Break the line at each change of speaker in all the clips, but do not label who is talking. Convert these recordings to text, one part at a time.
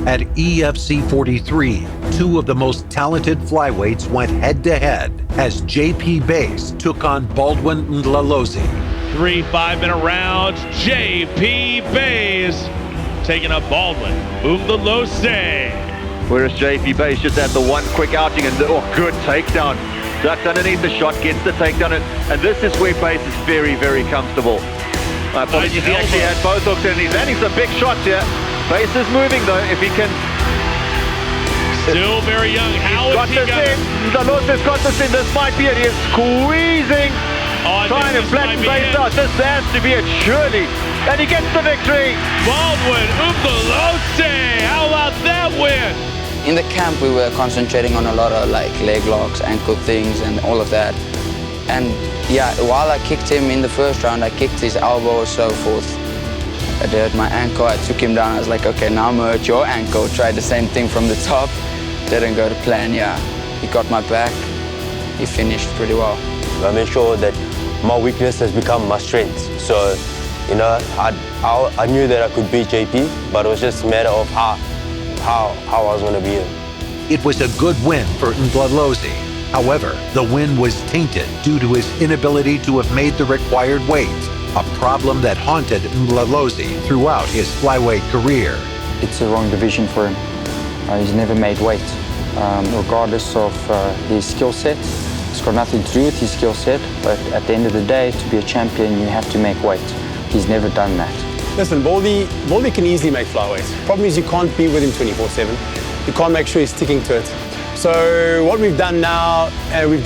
At EFC 43, two of the most talented flyweights went head-to-head as JP Bays took on Baldwin Mdlalose.
3 5-minute rounds. JP Bays taking up Baldwin Mdlalose.
Whereas JP Bays just had the one quick outing and good takedown. Ducked underneath the shot, gets the takedown, and this is where Bays is very, very comfortable. My apologies, he actually had both hooks and he's landing some big shots here. Bays is moving though, if he can.
Still very young. How is he going?
Mdlalose's got this in, this might be it. He's squeezing, trying to flatten Bays out. This has to be it, surely. And he gets the victory.
Baldwin Mdlalose, how about that win?
In the camp, we were concentrating on a lot of like leg locks, ankle things, and all of that. And yeah, while I kicked him in the first round, I kicked his elbow or so forth. It hurt my ankle. I took him down. I was like, okay, now I'm gonna hurt your ankle. Tried the same thing from the top. Didn't go to plan. Yeah, he got my back. He finished pretty well.
I made sure that my weakness has become my strength. So, you know, I knew that I could beat JP, but it was just a matter of how I was going to beat him.
It was a good win for Mdlalose. However, the win was tainted due to his inability to have made the required weight, a problem that haunted Mdlalose throughout his flyweight career.
It's the wrong division for him. He's never made weight, regardless of his skill set. It's got nothing to do with his skill set, but at the end of the day, to be a champion, you have to make weight. He's never done that.
Listen, Baldy can easily make flyweight. Problem is you can't be with him 24/7. You can't make sure he's sticking to it. So what we've done now, we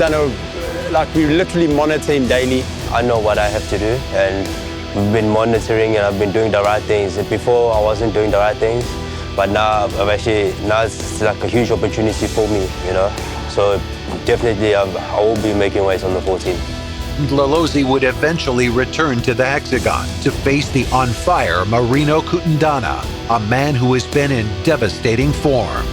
literally monitor him daily.
I know what I have to do, and we've been monitoring, and I've been doing the right things. Before I wasn't doing the right things, but now it's like a huge opportunity for me, you know. So definitely I will be making weight on the 14th.
Mdlalose would eventually return to the Hexagon to face the on-fire Marino Kutundana, a man who has been in devastating form.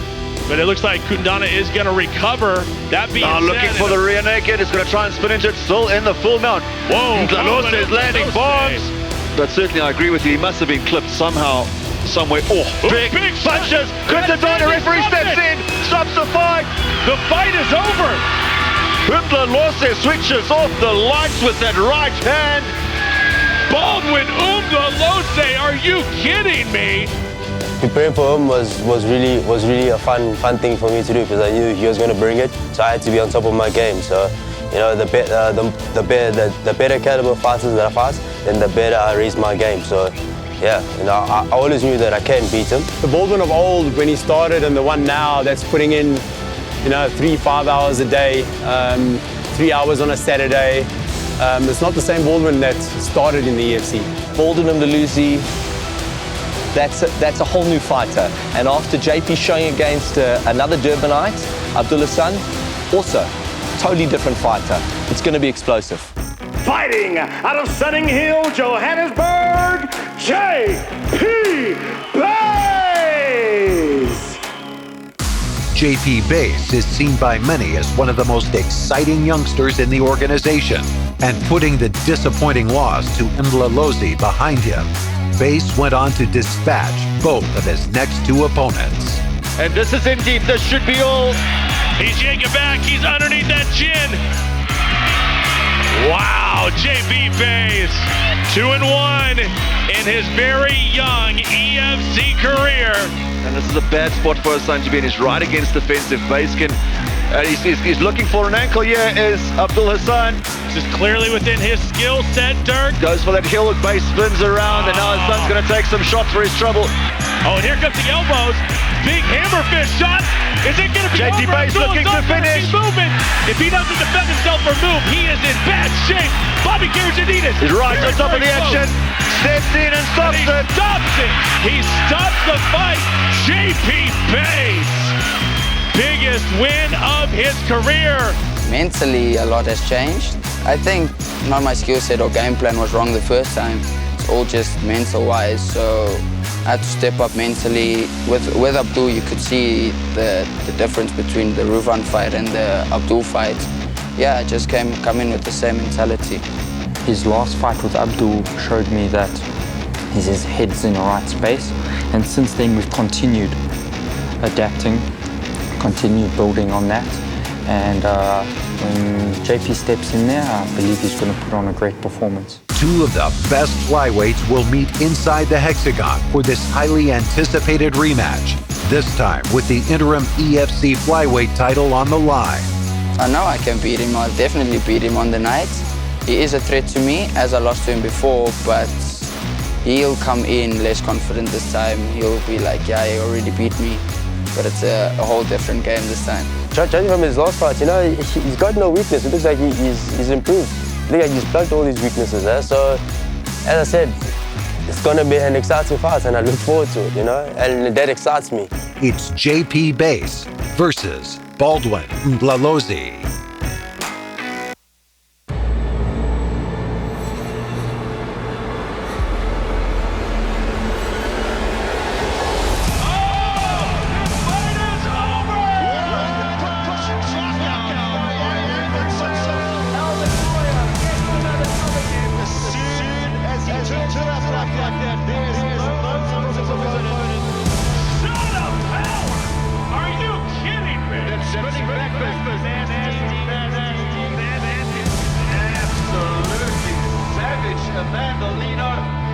But it looks like Kutundana is going to recover. That being said,
looking for the rear naked. It's going to try and spin into it, still in the full mount.
Whoa,
Mdlalose is landing bombs. But certainly I agree with you, he must have been clipped somehow, somewhere. Big punches. Kutundana, referee steps in, stops the fight.
The fight is over.
Mdlalose switches off the lights with that right hand.
Baldwin Mdlalose, are you kidding me?
Preparing for him was really a fun thing for me to do, because I knew he was going to bring it, so I had to be on top of my game. So, you know, the better caliber fighters that I fight, then the better I raise my game. So, yeah, you know, I always knew that I can beat him.
The Baldwin of old, when he started, and the one now that's putting in, you know, 3-5 hours a day, 3 hours on a Saturday. It's not the same Baldwin that started in the EFC.
Baldwin Mdlalose, that's a whole new fighter. And after JP showing against another Durbanite, Abdullah San, also totally different fighter. It's going to be explosive.
Fighting out of Sunning Hill, Johannesburg, JP Bays!
JP Bays is seen by many as one of the most exciting youngsters in the organization, and putting the disappointing loss to Mdlalose behind him, Bays went on to dispatch both of his next two opponents.
And this is in deep, this should be all.
He's yanking back, he's underneath that chin. Wow, JP Bays, 2-1 in his very young EFC career.
And this is a bad spot for his son to be in. He's right against the fence. If Bays can, he's looking for an ankle here, is Abdul Hassan.
This is clearly within his skill set, Dirk.
Goes for that heel hook, Bays spins around, and now his son's going to take some shots for his trouble.
Oh, and here comes the elbows. Big hammer fist shot. Is it going to be
JP Bays looking to finish.
Movement. If he doesn't defend himself or move, he is in bad shape. Bobby Kirjanides.
He's right on top of the action. Steps in and stops it.
Stops it. He stops the fight. JP Bays. Biggest win of his career.
Mentally, a lot has changed. I think not my skill set or game plan was wrong the first time. It's all just mental-wise, so I had to step up mentally. With Abdul, you could see the difference between the Ruvan fight and the Abdul fight. Yeah, I just come in with the same mentality.
His last fight with Abdul showed me that his head's in the right space, and since then we've continued adapting, continue building on that. And when JP steps in there, I believe he's going to put on a great performance.
Two of the best flyweights will meet inside the hexagon for this highly anticipated rematch, this time with the interim EFC flyweight title on the line.
I know I can beat him. I'll definitely beat him on the night. He is a threat to me, as I lost to him before, but he'll come in less confident this time. He'll be like, yeah, he already beat me. But it's a whole different game this time.
Judging from his last fight, you know, he's got no weakness. It looks like he's improved. I think he's plugged all his weaknesses there. So, as I said, it's going to be an exciting fight, and I look forward to it, you know, and that excites me.
It's JP Base versus Baldwin Mdlalose.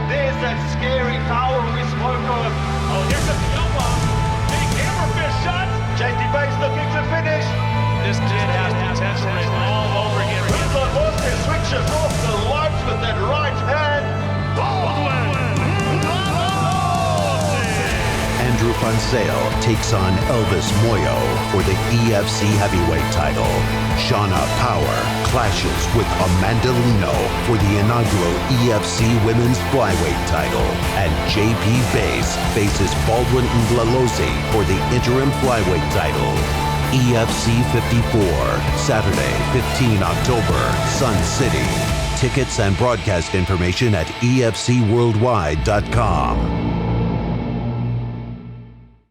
There's that scary power we spoke of. Oh, here comes the elbow. Big hammerfist shot. JT Bates looking to finish.
This kid has potential all over again.
Mdlalose switches off the lights with that right hand. Baldwin Mdlalose.
Andrew Panseo takes on Elvis Moyo for the EFC heavyweight title. Shauna Power clashes with Amanda Lino for the inaugural EFC women's flyweight title. And JP Base faces Baldwin Mdlalose for the interim flyweight title. EFC 54, Saturday, 15 October, Sun City. Tickets and broadcast information at efcworldwide.com.